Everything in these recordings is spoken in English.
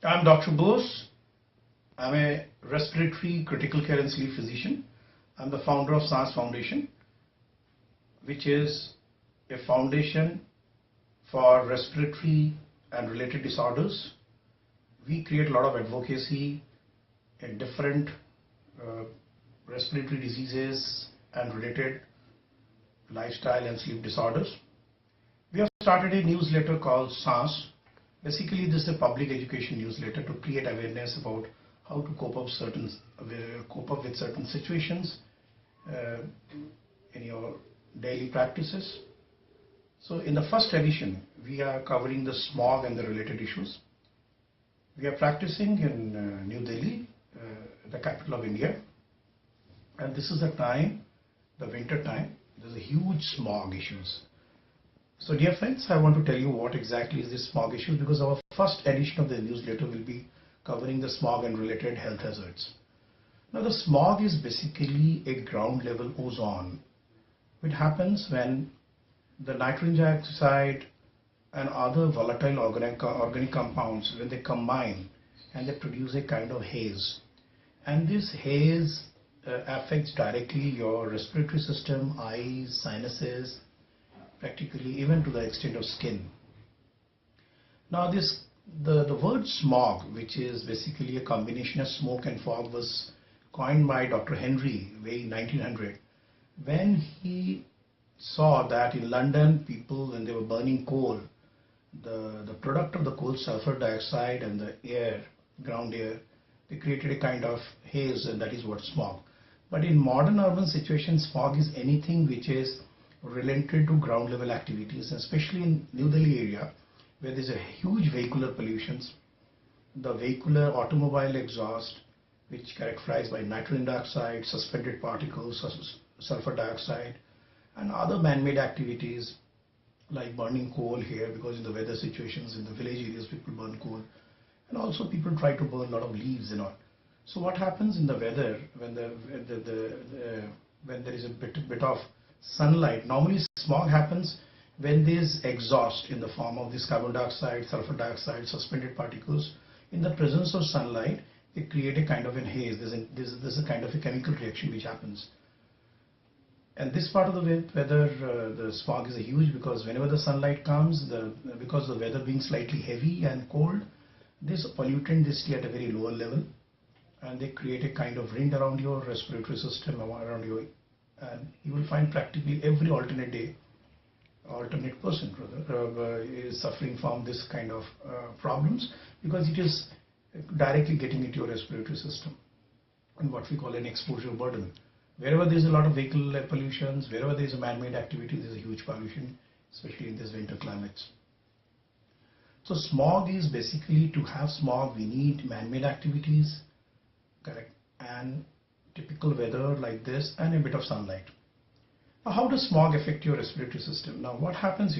I'm Dr. Bose. I'm a respiratory critical care and sleep physician. I'm the founder of Saans Foundation, which is a foundation for respiratory and related disorders. We create a lot of advocacy in different respiratory diseases and related lifestyle and sleep disorders. We have started a newsletter called Saans. Basically, this is a public education newsletter to create awareness about how to cope up with certain situations in your daily practices. So in the first edition, we are covering the smog and the related issues. We are practicing in New Delhi, the capital of India, and this is the time, the winter time. There's a huge smog issues. So dear friends, I want to tell you what exactly is this smog issue, because our first edition of the newsletter will be covering the smog and related health hazards. Now the smog is basically a ground level ozone. It happens when the nitrogen dioxide and other volatile organic compounds, when they combine and they produce a kind of haze. And this haze affects directly your respiratory system, eyes, sinuses, practically even to the extent of skin. Now the word smog, which is basically a combination of smoke and fog, was coined by Dr. Henry way in 1900, when he saw that in London people, when they were burning coal, the product of the coal, sulfur dioxide, and the air, ground air, they created a kind of haze, and that is what smog. But in modern urban situations, smog is anything which is related to ground level activities, especially in New Delhi area, where there's a huge vehicular pollutions, the vehicular automobile exhaust, which characterized by nitrogen dioxide, suspended particles, sulfur dioxide, and other man-made activities like burning coal here, because in the weather situations in the village areas people burn coal, and also people try to burn a lot of leaves and all. So what happens in the weather when when there is a bit of sunlight? Normally smog happens when there is exhaust in the form of this carbon dioxide, sulfur dioxide, suspended particles. In the presence of sunlight, they create a kind of a haze. There's a kind of a chemical reaction which happens. And this part of the weather, the smog is huge, because whenever the sunlight comes, because the weather being slightly heavy and cold, this pollutant, they stay at a very lower level, and they create a kind of ring around your respiratory system, around your, and you will find practically every alternate person is suffering from this kind of problems, because it is directly getting into your respiratory system, and what we call an exposure burden. Wherever there is a lot of vehicle pollutions, wherever there is a man-made activity, there is a huge pollution, especially in these winter climates. So smog is basically, to have smog, we need man-made activities, correct, and typical weather like this, and a bit of sunlight. Now, how does smog affect your respiratory system? Now, what happens,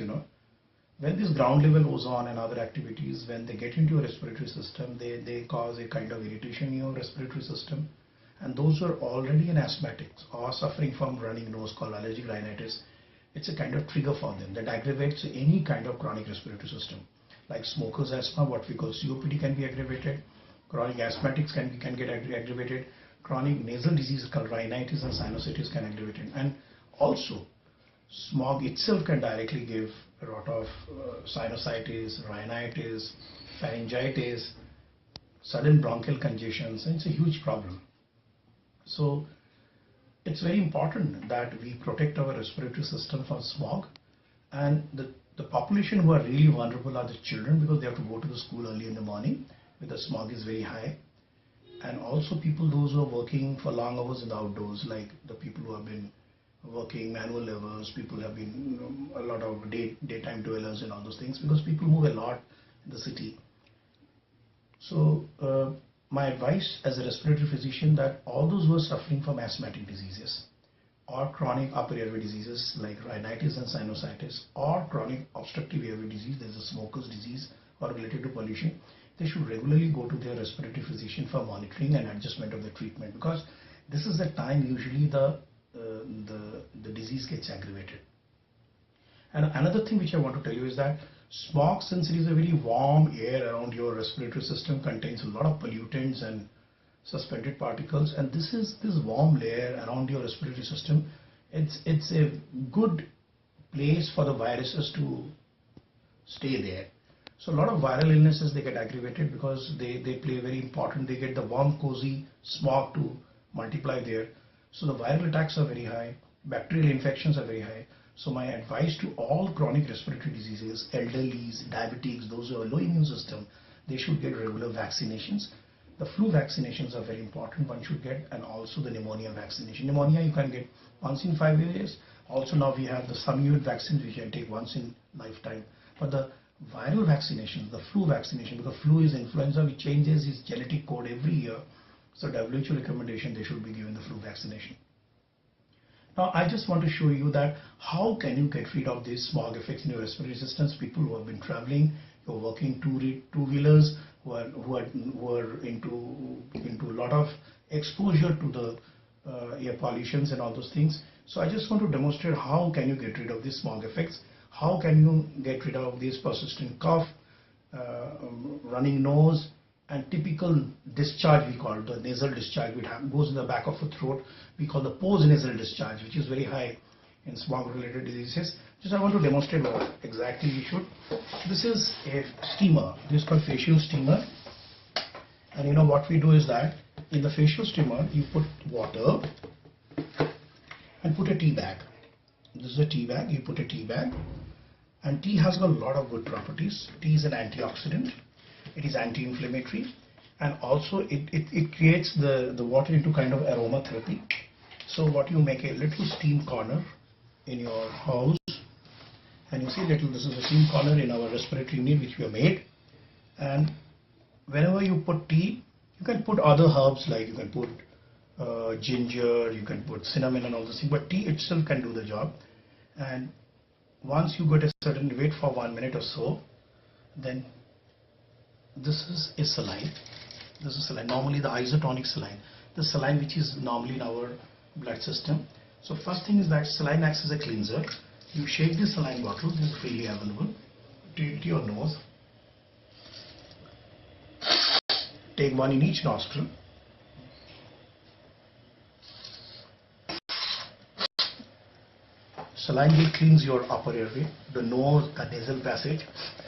when this ground level ozone and other activities, when they get into your respiratory system, they cause a kind of irritation in your respiratory system. And those who are already an asthmatics or suffering from running nose called allergic rhinitis, it's a kind of trigger for them that aggravates any kind of chronic respiratory system. Like smokers' asthma, what we call COPD, can be aggravated. Chronic asthmatics can get aggravated. Chronic nasal disease called rhinitis and sinusitis can aggravate it. And also, smog itself can directly give a lot of sinusitis, rhinitis, pharyngitis, sudden bronchial congestions, and it's a huge problem. So it's very important that we protect our respiratory system from smog, and the population who are really vulnerable are the children, because they have to go to the school early in the morning where the smog is very high, and also people, those who are working for long hours in the outdoors, like the people who have been working manual laborers, people who have been a lot of daytime dwellers and all those things, because people move a lot in the city. So my advice as a respiratory physician, that all those who are suffering from asthmatic diseases or chronic upper airway diseases like rhinitis and sinusitis, or chronic obstructive airway disease, there's a smoker's disease or related to pollution, they should regularly go to their respiratory physician for monitoring and adjustment of the treatment, because this is the time usually the disease gets aggravated. And another thing which I want to tell you is that Smog, since it is a very warm air around your respiratory system, contains a lot of pollutants and suspended particles, and this warm layer around your respiratory system, it's a good place for the viruses to stay there. So a lot of viral illnesses, they get aggravated because they play very important. They get the warm, cozy smog to multiply there. So the viral attacks are very high, bacterial infections are very high. So my advice to all chronic respiratory diseases, elderlies, diabetics, those who have a low immune system, they should get regular vaccinations. The flu vaccinations are very important, one should get, and also the pneumonia vaccination. Pneumonia you can get once in 5 years. Also now we have the some unit vaccines which you can take once in lifetime. But the viral vaccinations, the flu vaccination, because flu is influenza which changes its genetic code every year. So WHO recommendation, they should be given the flu vaccination. Now I just want to show you that how can you get rid of these smog effects in your respiratory systems. People who have been traveling, who are working two-wheelers, who are into a lot of exposure to the air pollutions and all those things. So I just want to demonstrate how can you get rid of these smog effects, how can you get rid of this persistent cough, running nose, and typical discharge we call the nasal discharge which goes in the back of the throat. We call the post-nasal discharge, which is very high in smog-related diseases. Just I want to demonstrate what exactly you should. This is a steamer. This is called facial steamer. And you know what we do is that in the facial steamer, you put water and put a tea bag. This is a tea bag. You put a tea bag. And tea has got a lot of good properties. Tea is an antioxidant. It is anti-inflammatory. And also it creates the water into kind of aromatherapy. So what you make a little steam corner in your house. And you see this is a steam corner in our respiratory unit which we have made. And whenever you put tea, you can put other herbs like you can put ginger, you can put cinnamon and all those things, but tea itself can do the job. And once you get a certain weight for 1 minute or so, then this is a saline. This is saline, normally the isotonic saline, the saline which is normally in our blood system. So first thing is that saline acts as a cleanser. You shake this saline bottle, this is freely available, to your nose. Take one in each nostril. Saline will cleanse your upper airway, the nose, the nasal passage,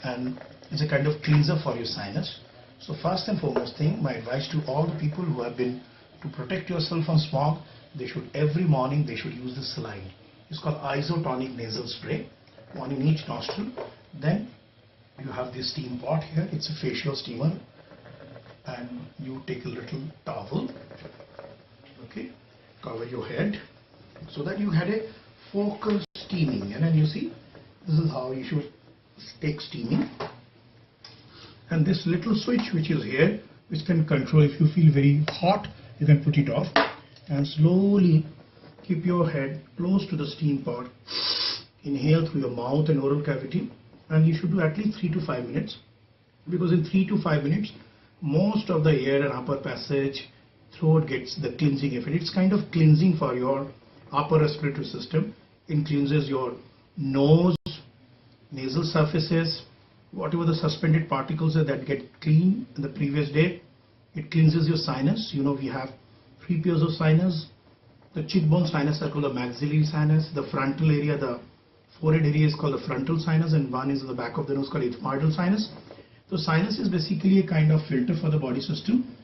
and it's a kind of cleanser for your sinus. So first and foremost thing, my advice to all the people who have been to protect yourself from smog, they should every morning they should use this saline. It's called isotonic nasal spray, one in each nostril. Then you have this steam pot here, it's a facial steamer, and you take a little towel, okay, cover your head so that you had a focused steaming. And then you see, this is how you should take steaming. And this little switch which is here, which can control, if you feel very hot, you can put it off and slowly keep your head close to the steam pot. Inhale through your mouth and oral cavity, and you should do at least 3 to 5 minutes, because in 3 to 5 minutes most of the air and upper passage, throat gets the cleansing effect. It's kind of cleansing for your upper respiratory system. It cleanses your nose, nasal surfaces, whatever the suspended particles are that get clean in the previous day. It cleanses your sinus. You know, we have 3 pairs of sinus. The cheekbone sinus are called the maxillary sinus. The frontal area, the forehead area is called the frontal sinus, and one is in the back of the nose called ethmoidal sinus. So sinus is basically a kind of filter for the body system.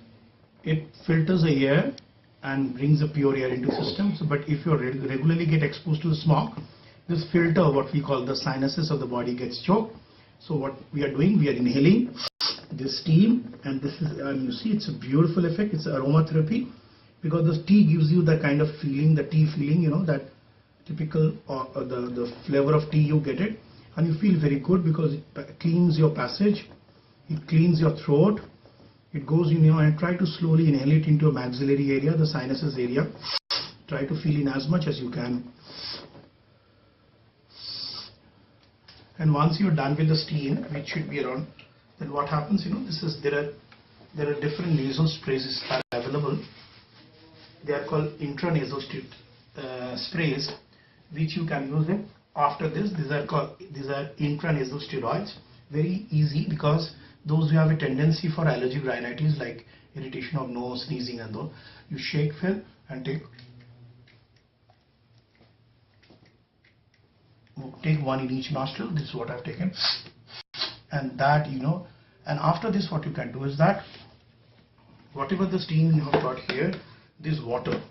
It filters the air and brings the pure air into the system. So, but if you regularly get exposed to the smog, this filter, what we call the sinuses of the body, gets choked. So what we are doing, we are inhaling this steam, and this is, and you see, it's a beautiful effect. It's aromatherapy, because the tea gives you the kind of feeling, the tea feeling, you know, that typical the flavor of tea, you get it, and you feel very good because it cleans your passage, it cleans your throat, it goes in, you know, and try to slowly inhale it into a maxillary area, the sinuses area. Try to feel in as much as you can. And once you're done with the steam, which should be around, then what happens, you know, this is, there are different nasal sprays that are available. They are called intranasal sprays, which you can use it after this. These are intranasal steroids. very easy, because those who have a tendency for allergic rhinitis like irritation of nose, sneezing and all, you shake fill and take one in each nostril. This is what I've taken, and that, and after this what you can do is that whatever the steam you have got here, this water,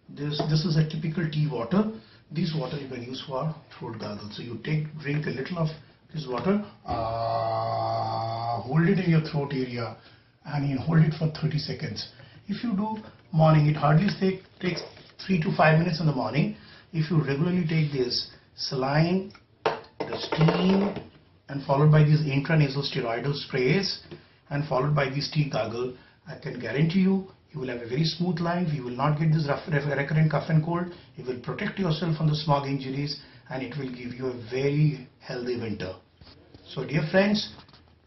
this is a typical tea water. This water you can use for throat gargle. So you drink a little of this water, hold it in your throat area, and you hold it for 30 seconds. If you do morning, it hardly takes 3 to 5 minutes in the morning. If you regularly take this saline, the steam, and followed by these intranasal steroidal sprays, and followed by this tea gargle, I can guarantee you, you will have a very smooth life. You will not get this recurrent cough and cold. You will protect yourself from the smog injuries, and it will give you a very healthy winter. So dear friends,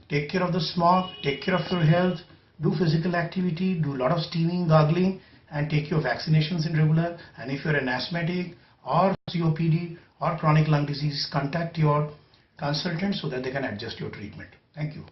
take care of the smog, take care of your health, do physical activity, do a lot of steaming, gargling, and take your vaccinations in regular. And if you're an asthmatic or COPD or chronic lung disease, contact your consultant so that they can adjust your treatment. Thank you.